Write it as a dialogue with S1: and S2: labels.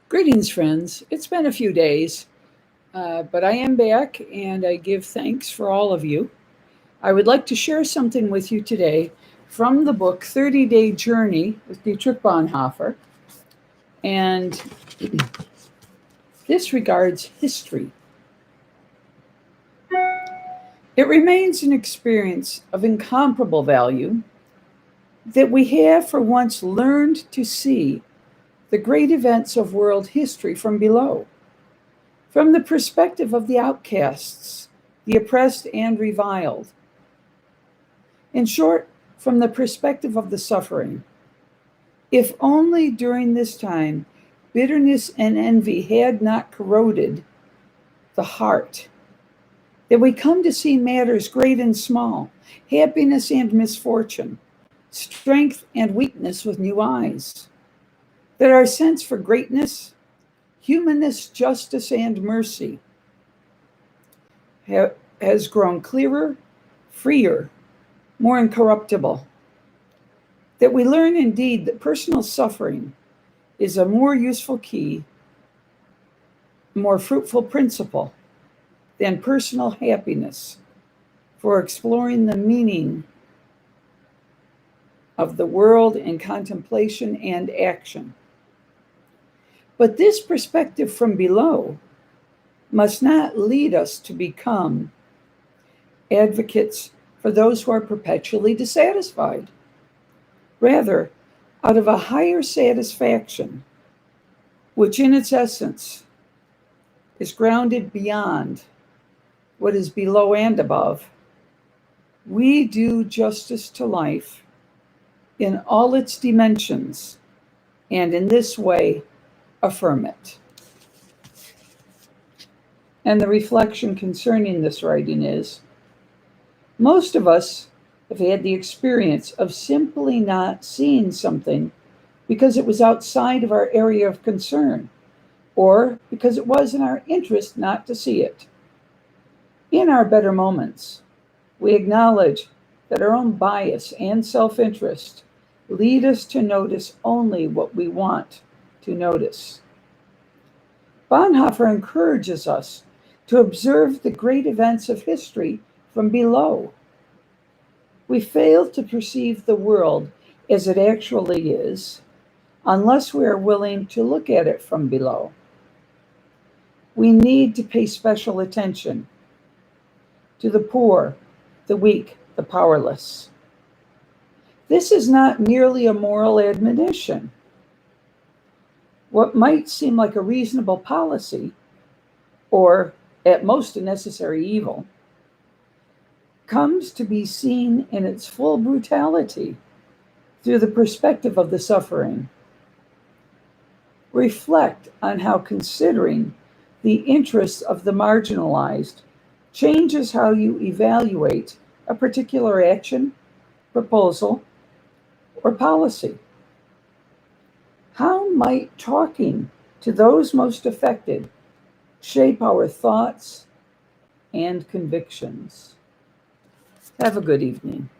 S1: Greetings, friends. It's been a few days, but I am back and I give thanks for all of you. I would like to share something with you today from the book 30-Day Journey with Dietrich Bonhoeffer. And this regards history. It remains an experience of incomparable value that we have for once learned to see the great events of world history from below. From the perspective of the outcasts, the oppressed and reviled. In short, from the perspective of the suffering. If only during this time bitterness and envy had not corroded the heart, that we come to see matters great and small, happiness and misfortune, strength and weakness with new eyes, that our sense for greatness, humanness, justice, and mercy has grown clearer, freer, more incorruptible. That we learn indeed that personal suffering is a more useful key, more fruitful principle than personal happiness for exploring the meaning of the world in contemplation and action. But this perspective from below must not lead us to become advocates for those who are perpetually dissatisfied. Rather, out of a higher satisfaction, which in its essence is grounded beyond what is below and above, we do justice to life in all its dimensions, and in this way affirm it. And the reflection concerning this writing is, most of us have had the experience of simply not seeing something because it was outside of our area of concern, or because it was in our interest not to see it. In our better moments, we acknowledge that our own bias and self-interest lead us to notice only what we want to notice. Bonhoeffer encourages us to observe the great events of history from below. We fail to perceive the world as it actually is unless we are willing to look at it from below. We need to pay special attention to the poor, the weak, the powerless. This is not merely a moral admonition. What might seem like a reasonable policy, or at most a necessary evil, comes to be seen in its full brutality through the perspective of the suffering. Reflect on how considering the interests of the marginalized changes how you evaluate a particular action, proposal, or policy. How might talking to those most affected shape our thoughts and convictions? Have a good evening.